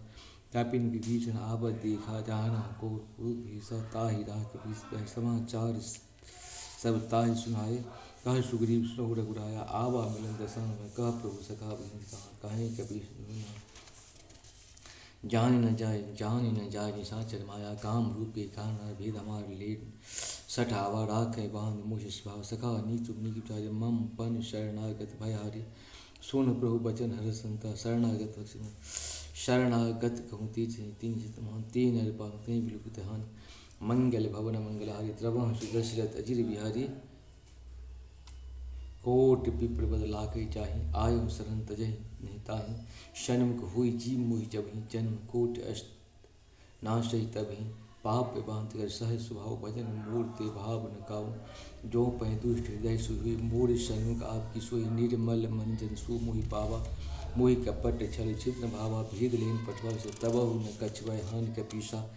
कापिन विभीषण आवत देखा जाना को भीषा ताहि राख समाचार सब ताहि सुनाए कह सुग्रीव सुनो रघुराया आवा मिलन दसन में कह प्रभु सखा कहें कभी जान न जाय निशाचर माया काम रूपे कारण भेद हमार ले सठावा राख बांध मुझ स्वभाव सखा नीतु निचार्य मम पन शरणागत भयारी सुन प्रभु बचन हर संता शरणागत कहूँ तीन तीन हर पान तीन विलुप्त हान मंगल भवन मंगलहारी द्रवं सुदशरथ अजिर बिहारी कोट पिपर बद लाके चाही आयु शरण तजहि नहीं ताहि शनमुख हुई जी मुहि जबहि जन्म कोट अष्ट नाशहि तबहि पाप बांध कर सह स्वभाव भजन मूर्ति भाव न काऊ जो पै दुष्ट हृदय सुही मूर शनमुख आपकी सोई निर्मल मंजन सु मोहि पावा मोहि कपट छल छिद्र भावा भेद लेन पटवा से तबहु न कछवय हानि कपीसा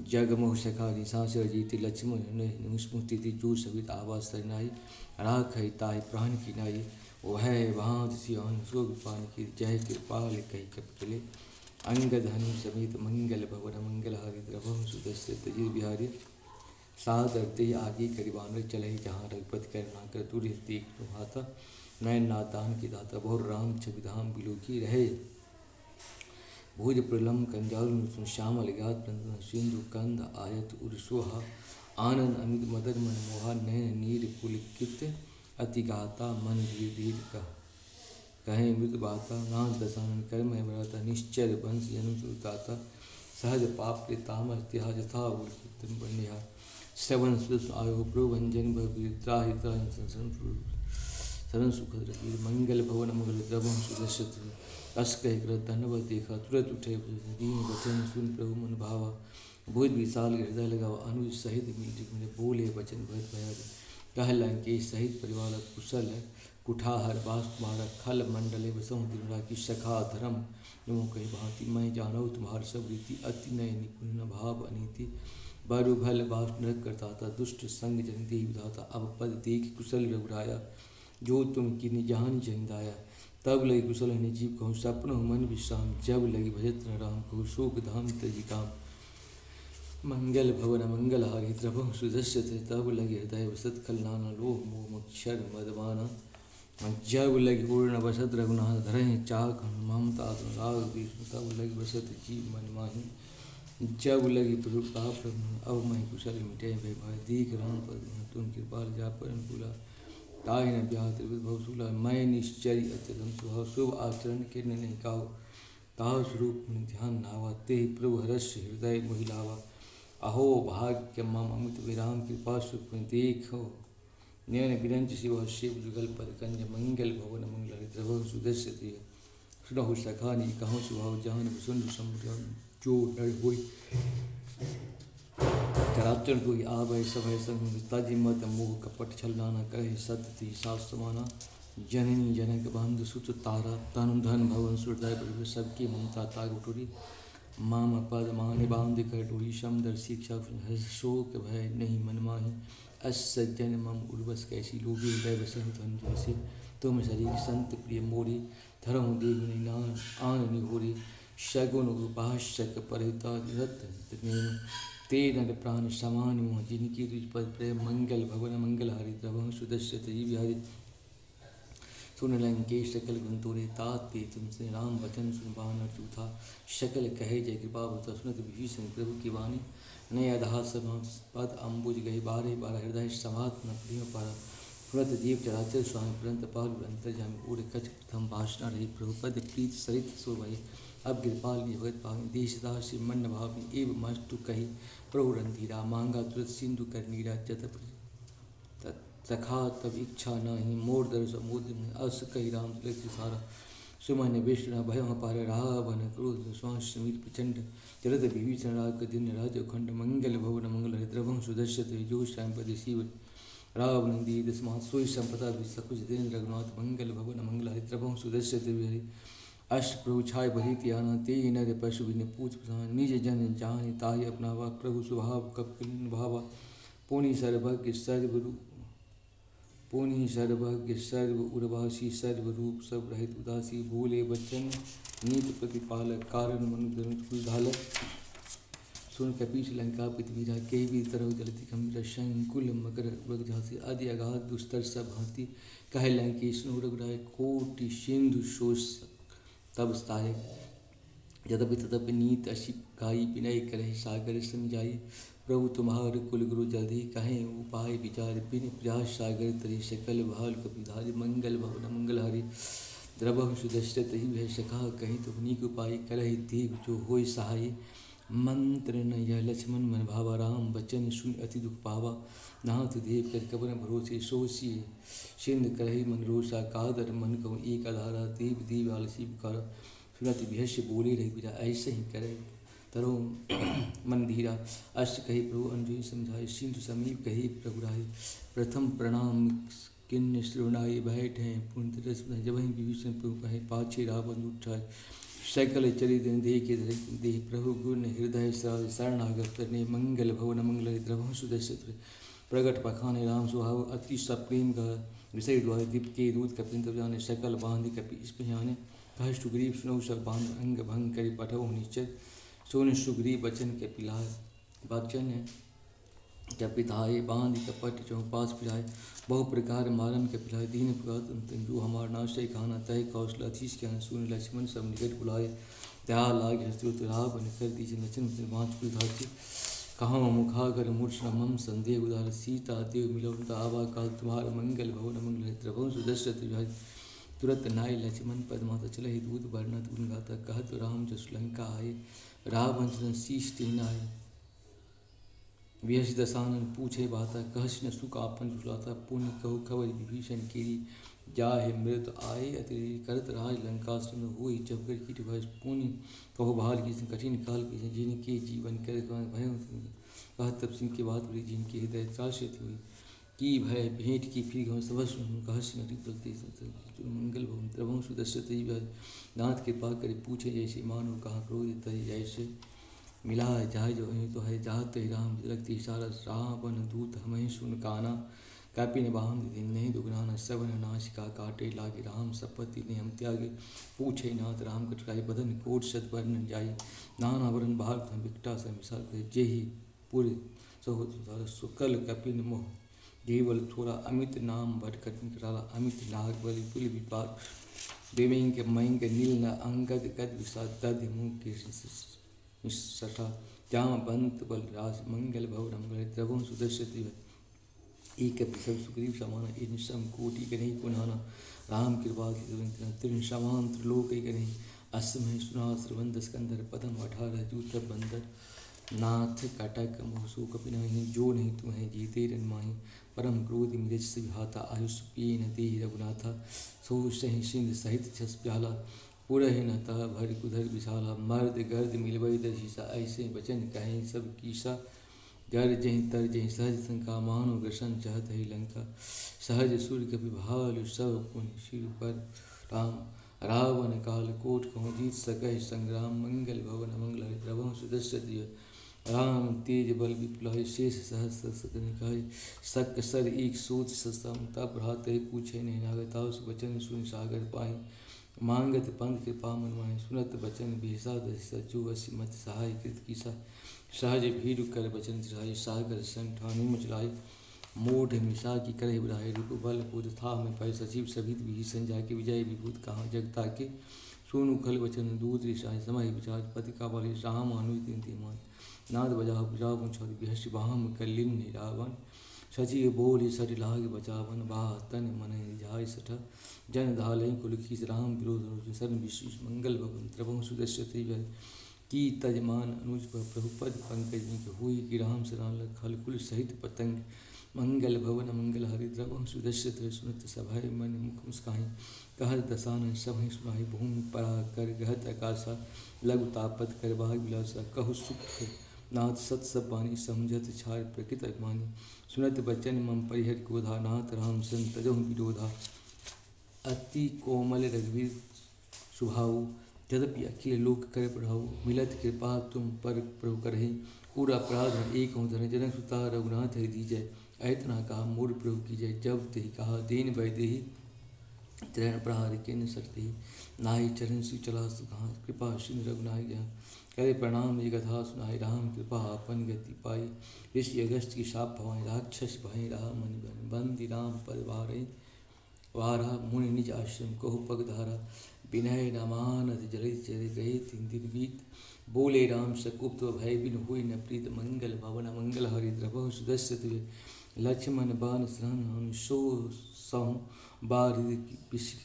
जग मोह सखा निशाचर जीति लक्ष्मण स्मृति जो सवित आवाज सरनाई राख ताहि प्राण की नाई वह भांत सियान सोग पान की जय कृपाल कही कपिले अंगद हनु समेत मंगल भवन मंगल हरि द्रवम सुदस्य तजिर बिहारी सादर ते आगे करीबान चले जहाँ रघुपत कर ना कर तुर देख हाथा नयन नादान की दाता बहुर राम छविधाम बिलोकी रहे भुज प्रलम कंजाल श्यामल गात सिंधु कंद आयत उर्सोहा आनंद अमित मदन मन मोहा नयन नीर पुलकित अति गाता मन धीर धीर कहें मृत बाता नाथ दशानन कर्म व्रता निश्चर वंश जन्म सुताता सहज पाप तामस त्याज था उल्कितम बन्या श्रवण सुस आयो प्रोभंजन भवित्राहिता सरन सुखद मंगल भवन मंगल द्रवम सुदर्शत अस कह कर धनवत देखा तुरंत उठे दीन वचन सुन प्रभु मन भावा भुज विशाल हृदय लगावा अनुज सहित मिले बोले वचन भरत भया कह लंकेश सहित परिवार कुशल कुठाहर वास तुम्हारा खल मंडले बसों दिनरा की सखा धर्म नुमो कही भांति मैं जानो तुम्हार सब रीति अति नय निपुण भाव अनीति बरु भल वास नरक करता था दुष्ट संग जन देही विधाता अब पद देख कुशल रघुराया जो तुम किन्नी जहान जनिदाया तब लगी कुशल हनि जीव कहूँ सपन मन विश्राम जब लगी भजत राम कहूँ शोक धाम तजी काम मंगल भवन मंगल हारी द्रवं सुदस्य थे तब लगे हृदय वसत खलनाना लोह मोह मक्षर मदवाना जब लगी पूर्ण वसत रघुनाथ धरे चाक ममता राग विष्णु तब लगी वसत जीव मन माही जब लगी प्रताप अब मैं कुशल मिटे भय भाई दीख राम पद तुम कृपाल जा पर अनुकूला ताहि न ब्याह त्रिभुवसूला मैं निश्चरी अत्यतम स्वभाव शुभ आचरण के नहीं काओ ताव स्वरूप ध्यान नावा ते प्रभु हर्ष हृदय महिलावा अहो भाग्य मम अमित विराम कृपा सुख देखो नयन विरंज शिव शिव जुगल पद कंज मंगल भवन मंगल द्रव सुदस्य सुनहु सखानी कहो स्वभाव जान सुन समुद्र जो डर हुई कराचन कोई आभय सभय संग तज मत मोह कपट छल नाना कहे सत्य शास्त्रमाना जननी जनक बंधु सुत तारा तनु धन भवन सुरदय प्रभु सबकी ममता ताग उठुरी माम पद मान बांध कर डोरी समदर शिक्षा शोक भय नहीं मन माही असज्जन मम उर्वस कैसी लोभी हृदय बसंत जैसे तुम शरीर संत प्रिय मोरी धर्म देव नान आन निहोरी शगुन उपासक परितादिहत ते नर प्राण समान मोह जिनकी रुचि पद प्रेम मंगल भवन मंगल हरि द्रवं सुदश्य विहरि सुन लंकेश सकल गुण तोरे ताते तुमसे राम वचन सुन बानर तूथा शकल कहे जय कृपा बता सुनत विभीषण प्रभु की वाणी नय अधास पद अम्बुज गए बारे बार हृदय समात न प्रिय पर पुरत जीव चराचर स्वामी पुरंत पाल अंतर जाम उड़ कच प्रथम भाषण रही प्रभुपद प्रीत सरित सो भई अब कृपाल भगत पावनी देशदास मन भावी एव मस्तु कही प्रभु रंधीरा मांगा तुरत सिंधु कर नीरा जत सखा तब इच्छा नहीं मोर दर समुद्र में अस कही राम तिलक सारा सुमन विष्णु भय पार रावण क्रोध श्वास समीर प्रचंड जलद विभीषण राग दिन राज खंड मंगल भवन मंगल द्रवं सुदर्शत जो श्याम पद शिव रावण दी दसमा सोई संपदा सकुच दिन रघुनाथ मंगल भवन मंगल द्रवं सुदर्शत हरि अष्ट प्रभु छाय बहित आना ते नर पशु विन पूछ प्रधान निज जन जान ताहि अपनावा प्रभु स्वभाव कपिल भावा पुनि सर्वज्ञ सर्वरूप पुनि सर्वज्ञ सर्व उर्वासी सर्वरूप सब रहित उदासी बोले बच्चन नीत प्रतिपालक कारण मनुधनुष धालक सुन कपीश लंका पृथ्वीरा के भी तरह जलति गंभीर शंकुल मकर उड़ासी आदि अगाध दुस्तर सब भांति कह लंकेश उड़ाए कोटि सिंधु शोष तब स्ताय यद्यपि तदपि नीत अशिप गाई विनय करे सागर समझाई प्रभु तुम्हार कुल गुरु जल्दी कहें उपाय विचार बिन प्रयास सागर तरी सकल भाल कपिधारी मंगल भवन मंगल हरि द्रव सुदश्रत ही वह सखा कहीं तो नीक उपाय करहि देव जो होय सहाय मंत्र न यह लक्ष्मण मन भावा राम बचन सुन अति दुख पावा नाथ देव कर कबर भरोसे सोसी सिंध करहि मन रोषा कादर मन कहूँ एक आधारा देव देव आलसी पुकारा सुनत भ्यस्य बोले रही बिरा ऐसे ही करे तरो मन धीरा अष्ट कही प्रभु अंजलि समझाए सिंधु समीप कही प्रभुराय प्रथम प्रणाम किन्न श्रोणाई बैठे पुण्य जब वहीं विभीषण प्रभु कहे पाछे रावण उठाए सकल चरित देह देह प्रभु गुण हृदय शरणागत करने मंगल भवन मंगल द्रव सुदर्शत प्रगट पखाने राम स्वभाव अति सप्रेम का विषय द्वार दीप के दूत कपिंत जाने सकल बांध कपि इस पहने कह सुग्रीव सुनौ सब बांध अंग भंग करी पठो निश्चय सोन सुग्रीव बचन के पिलाय बचन कपिताए बांध कपट चौपास पिलाए बहु प्रकार मारन के पिलाए दीन पुरात जो हमार नाशय खाना तय कौशल अधीश के सुन लक्ष्मण सब निकट बुलाए त्या लाग हस्तुत रावण कर दीजिए लक्ष्मण बाँच कुल धाची कहाँ मुखागर मूर्छना मम संदेह उदार सीता देव मिलौता आवा काल तुम्हार मंगल भवन मंगल द्रवं सुदर्शत विभाज तुरंत नाय लक्ष्मण पदमाता चल ही दूत वर्णत गुण गाता कहत राम जस लंका आए रावण चरण शीश तेनाए व्यस दसानन पूछे बाता कहस न सुख आपन रुलाता पुण्य कहो खबर विभीषण केरी जाहे मृत आए अतिरि करत राज लंका श्रम हुई जब कर कीट भय पुण्य कहो भाल की कठिन काल की जिनके जीवन कर भय कह तब सिंह के बात बड़ी जिनके हृदय त्रासित हुई की भय भेंट की फिर गौ सबस कहस न रिपलते मंगल भवन द्रवं सुदर्शत नाथ कृपा कर पूछे जैसे मानो कहाँ क्रोध तय जैसे मिला जाए जो है तो है जाते राम लगती सारा रावण दूत हमें सुन काना कपिन बांध दिन नहीं दुगनाना सवन नाश का काटे लागे राम सपति ने हम त्यागे पूछे नाथ राम कटराई बदन कोट सत वर्ण जाई नाना वरण भारत हम बिकटा समिसा जे ही पुर सहो सुकल कपिन मोह देवल थोड़ा अमित नाम भट कटला अमित नाग बलि पुल विपात देवें के मयंक नील न अंगद गद विषाद दध मुँह के सठा जाम बंत बल राज मंगल भव मंगल द्रवं सुदर्शति एक सब सुग्रीव समान इन सम कोटि गणि पुनाना राम कृपा त्रिन समान त्रिलोक गणि असमय सुना श्रवंद स्कंदर पदम 18 जूत बंदर नाथ कटक मोहसु कपिनाही जो नहीं तुम्हें जीते रन माही परम क्रोध मिरज से विहाता आयुष पीन दे रघुनाथा सो सही सिंध सहित छस प्याला पुरहि नता भर कुधर विशाला मर्द गर्द मिलवई दशीसा ऐसे वचन कहें सब कीसा गर जहीं तर जहीं सहज शंका मानो ग्रसन चाहत ही लंका सहज सूर्य कपि भालु सब पुण्य शिव पर राम रावण काल कोट कहूँ जीत सकह संग्राम मंगल भवन मंगल द्रवं सुदर्शत राम तेज बल विपुलाय शेष सहस्र सतनिकाय सक सर एक सोच सस्तम तब भ्रात पूछे नहीं नागता उस वचन सुन सागर पाई मांगत पंथ कृपा मन माहि सुनत बचन बिहसा दस सजु असी मत सहाय कृत कीसा सहज भीरु कर बचन तिराई सागर संग ठानी मचलाई मूढ़ मिशा की करे बुराई रिपु बल बुध था में पै सचिव सभित भी संजा के विजय विभूत कहाँ जगता के सोनु खल वचन दूत ऋषाय समय विचार पति का बलि राम अनुज दिन तिमान नाद बजाओ बुझाओ मुछौर बिहस बाहम कलिन रावण सचिव बोल सर लाग बचावन बाह तन मन जाय सठ जन धालय कुलखीस राम विरोध सन विशेष मंगल भवन द्रवं सुदश्यते की तजमान अनुज प्रभुपद पंकज हुई कि राम सरान खल कुल सहित पतंग मंगल भवन मंगल हरि द्रवं सुदश्यत सुनत सभय मन मुख मुस्काई कहत दसानन सभय सुनाई भूमि परा कर गहत आकाशा लघु तापत कर भाग विलासा कहु सुख नाथ सत सब बानी समझत छाय प्रकृत अभिमानी सुनत बचन मम परिहर क्रोधा नाथ राम सन तजहु विरोधा अति कोमल रघुवीर सुभाऊ यद्यपि अखिल लोक कर बढ़ाऊ मिलत कृपा तुम पर प्रभु करहि पूरा अपराध एक हूँ धन जनक सुता रघुनाथ हरि दीजय ऐतना कहा मोर प्रभु की जय जब तेहि कहा दीन भय देहि चरण प्रहार किन सरते नाहि चरण सु चला सुखा कृपा सिंह रघुनाय ज्ञान करे प्रणाम ये कथा सुनाई राम कृपा अपन गति पाई ऋषि अगस्त की शाप भवाई राक्षस भय रहा मन बन बंदी राम पद वारा मुनि निज आश्रम कहो पग धारा विनय नमानत जल चर गए तीन दिन बीत बोले राम सकुप्त भय बिन हुई न प्रीत मंगल भवन मंगल हरि द्रवहु सुदस्य लक्ष्मण बान श्रहण सो सौ बारिद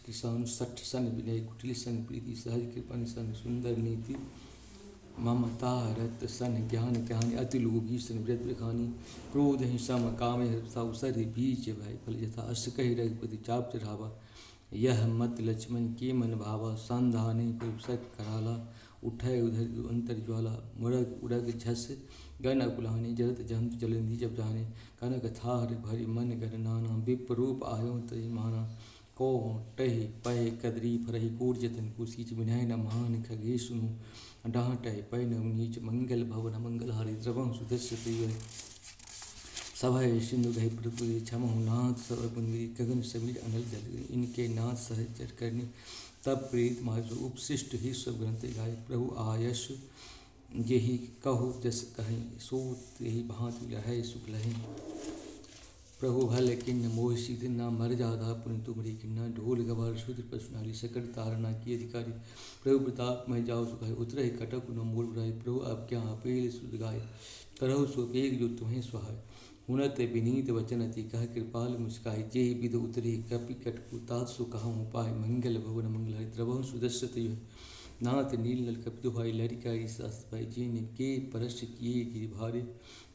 किसान सठ सन विनय कुटिल सन प्रीति सहज कृपन सन सुंदर नीति ममता रत सन ज्ञान त्यान अति लोभी सन व्रत विखानी क्रोध ही सम काम सर बीच भय फल यथा अस कही रघुपति चाप चढ़ावा यह मत लक्ष्मण के मन भावा संधाने सक कराला उठे उधर अंतर ज्वाला मुरग उड़ग झस गन अकुलानी जरत जंत जलंधी जब जाने कनक थार भरी मन गर नाना विप्रूप आयो तय माना को टह पय कदरी फरहि कोर जतन कुशीच विनय न मान खगे सुनु डांट पय न नीच मंगल भवन मंगल हरि द्रवं सुदस्य सभय सिंधु गहे प्रभु क्षम नाथ सर्वबंदी गगन समीर अनल जल इनके नाथ सहज चर करनी तब प्रेत माधु उपशिष्ट ही सब ग्रंथ गाय प्रभु आयश यही कहो जस कहें सो यही भांति लहै सुख लहें प्रभु भल किन्न मोह शीत ना मर जादा पुण्य तुमरी किन्ना ढोल गवार शुद्र पशुनाली सकट तारना की अधिकारी प्रभु प्रताप में जाओ सुखाए उतरे कटक न मोल बुराई प्रभु अब क्या अपेल सुध गाय करहो सुपेग जो तुम्हें सहाय हुनत विनीत वचन अति कह कृपाल मुस्काई जे विध उतरे कपि कटकु तात सु कहूँ उपाय मंगल भवन मंगल हरि द्रवहु सुदस्य नाथ नील नल कपि दुहाई लड़िका सास भाई जिन के परश किए गिरि भारे